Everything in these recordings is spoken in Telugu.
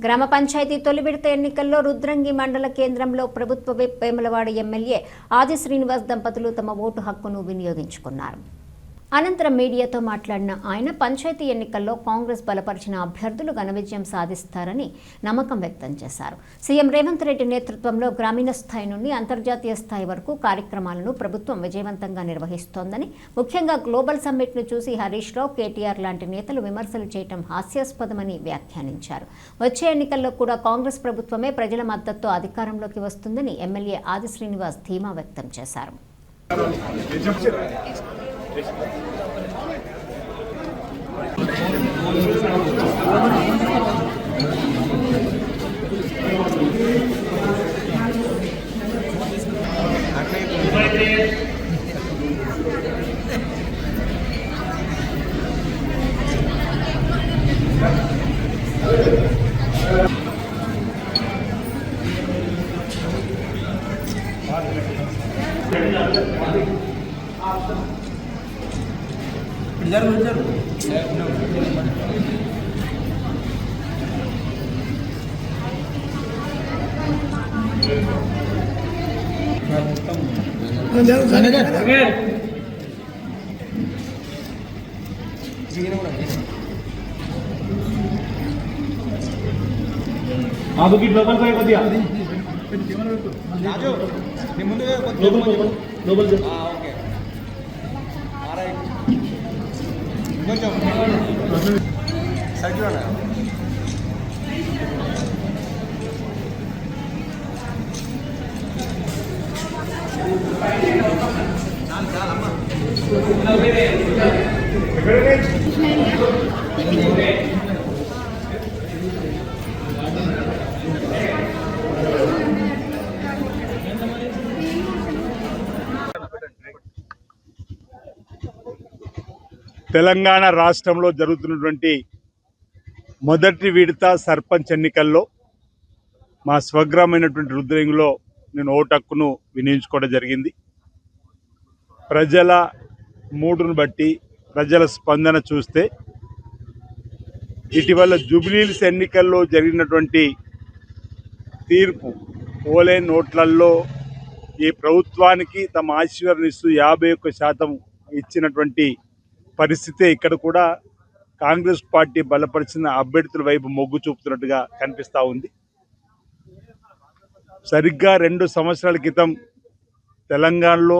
గ్రామ పంచాయతీ తొలి విడత ఎన్నికల్లో రుద్రంగి మండల కేంద్రంలో ప్రభుత్వ విప్ వేములవాడ ఎమ్మెల్యే ఆది శ్రీనివాస్ దంపతులు తమ ఓటు హక్కును వినియోగించుకున్నారు. అనంతరం మీడియాతో మాట్లాడిన ఆయన పంచాయతీ ఎన్నికల్లో కాంగ్రెస్ బలపరిచిన అభ్యర్థులు ఘన విజయం సాధిస్తారని నమ్మకం వ్యక్తం చేశారు. సీఎం రేవంత్ రెడ్డి నేతృత్వంలో గ్రామీణ స్థాయి నుండి అంతర్జాతీయ స్థాయి వరకు కార్యక్రమాలను ప్రభుత్వం విజయవంతంగా నిర్వహిస్తోందని, ముఖ్యంగా గ్లోబల్ సమ్మిట్ను చూసి హరీష్ రావు, కేటీఆర్ లాంటి నేతలు విమర్శలు చేయడం హాస్యాస్పదమని వ్యాఖ్యానించారు. వచ్చే ఎన్నికల్లో కూడా కాంగ్రెస్ ప్రభుత్వమే ప్రజల మద్దతుతో అధికారంలోకి వస్తుందని ఎమ్మెల్యే ఆది శ్రీనివాస్ ధీమా వ్యక్తం చేశారు. आगे ग्लोबल को एक दिया राजू नी ముందు ग्लोबल ఓకే ఆల్రైట్ కొంచెం సజ్జునా చాలు అమ్మ తెలంగాణ రాష్ట్రంలో జరుగుతున్నటువంటి మొదటి విడత సర్పంచ్ ఎన్నికల్లో మా స్వగ్రామైనటువంటి రుద్రంగిలో నేను ఓటు హక్కును వినియోగించుకోవడం జరిగింది. ప్రజల మూడును బట్టి, ప్రజల స్పందన చూస్తే ఇటీవల జూబ్లీహిల్స్ ఎన్నికల్లో జరిగినటువంటి తీర్పు పోలే నోట్లల్లో ఈ ప్రభుత్వానికి తమ ఆశీర్వాదనిస్తూ 51% ఇచ్చినటువంటి పరిస్థితే ఇక్కడ కూడా కాంగ్రెస్ పార్టీ బలపరిచిన అభ్యర్థుల వైపు మొగ్గు చూపుతున్నట్టుగా కనిపిస్తూ ఉంది. సరిగ్గా 2 సంవత్సరాల క్రితం తెలంగాణలో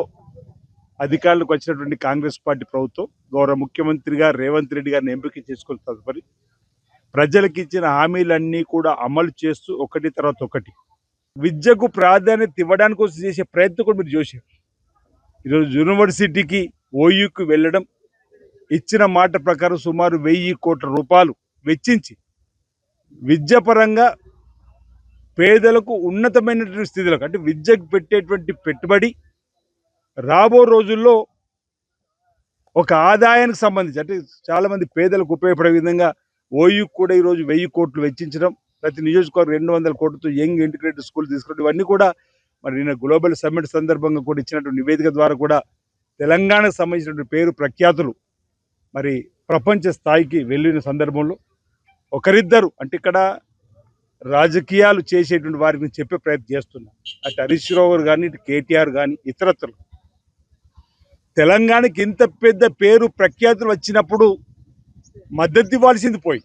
అధికారులకు వచ్చినటువంటి కాంగ్రెస్ పార్టీ ప్రభుత్వం గౌరవ ముఖ్యమంత్రిగా రేవంత్ రెడ్డి గారిని ఎంపిక చేసుకున్న తదుపరి ప్రజలకు ఇచ్చిన హామీలన్నీ కూడా అమలు చేస్తూ ఒకటి తర్వాత ఒకటి విద్యకు ప్రాధాన్యత ఇవ్వడానికి కోసం చేసే ప్రయత్నం కూడా మీరు చూశారు. ఈరోజు యూనివర్సిటీకి ఓయూకి వెళ్ళడం, ఇచ్చిన మాట ప్రకారం సుమారు 1000 కోట్ల రూపాయలు వెచ్చించి విద్యాపరంగా పేదలకు ఉన్నతమైనటువంటి స్థితిలోకి అంటే విద్యకు పెట్టేటువంటి పెట్టుబడి రాబో రోజుల్లో ఒక ఆదాయానికి సంబంధించి అంటే చాలామంది పేదలకు ఉపయోగపడే విధంగా ఓయూకి కూడా ఈరోజు 1000 కోట్లు వెచ్చించడం, ప్రతి నియోజకవర్గం 200 కోట్లతో యంగ్ ఇంటిగ్రేటెడ్ స్కూల్ తీసుకురావడం, ఇవన్నీ కూడా మరి నిన్న గ్లోబల్ సమ్మిట్ సందర్భంగా కూడా ఇచ్చినటువంటి నివేదిక ద్వారా కూడా తెలంగాణకు సంబంధించినటువంటి పేరు ప్రఖ్యాతులు మరి ప్రపంచ స్థాయికి వెళ్ళిన సందర్భంలో ఒకరిద్దరు అంటే ఇక్కడ రాజకీయాలు చేసేటువంటి వారికి చెప్పే ప్రయత్నం చేస్తున్నాం. అటు హరీష్ రావు గారు కానీ, ఇటు కేటీఆర్ కానీ, ఇతరత్తులు తెలంగాణకి ఇంత పెద్ద పేరు ప్రఖ్యాతులు వచ్చినప్పుడు మద్దతు ఇవ్వాల్సింది పోయి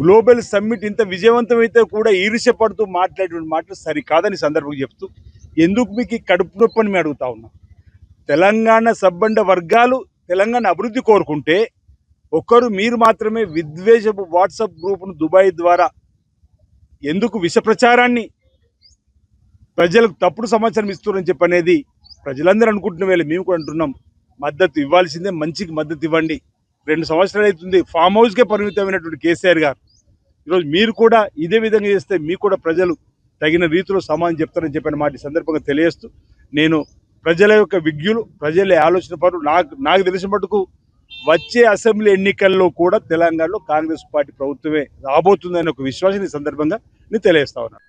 గ్లోబల్ సమ్మిట్ ఇంత విజయవంతమైతే కూడా ఈర్ష్యపడుతూ మాట్లాడేటువంటి మాటలు సరికాదని సందర్భంగా చెప్తూ ఎందుకు మీకు ఈ కడుపు నొప్పని మేము అడుగుతా ఉన్నాం. తెలంగాణ సబ్బండ వర్గాలు తెలంగాణ అభివృద్ధి కోరుకుంటే ఒక్కరు మీరు మాత్రమే విద్వేషపు వాట్సాప్ గ్రూపును దుబాయ్ ద్వారా ఎందుకు విష ప్రచారాన్ని ప్రజలకు తప్పుడు సమాచారం ఇస్తున్నారని చెప్పనేది ప్రజలందరూ అనుకుంటున్న వేళ మేము కూడా అంటున్నాం. మద్దతు ఇవ్వాల్సిందే, మంచికి మద్దతు ఇవ్వండి. 2 సంవత్సరాలు అవుతుంది ఫామ్ హౌస్కే పరిమితమైనటువంటి కేసీఆర్ గారు. ఈరోజు మీరు కూడా ఇదే విధంగా చేస్తే మీకు కూడా ప్రజలు తగిన రీతిలో సమాధానం చెప్తారని చెప్పిన మాట సందర్భంగా తెలియజేస్తూ నేను ప్రజల యొక్క విజ్ఞులు, ప్రజల ఆలోచన పరులు నాకు తెలిసిన మటుకు వచ్చే అసెంబ్లీ ఎన్నికల్లో కూడా తెలంగాణలో కాంగ్రెస్ పార్టీ ప్రభుత్వమే రాబోతుందనే ఒక విశ్వాసం ఈ సందర్భంగా నేను తెలియజేస్తా ఉన్నాను.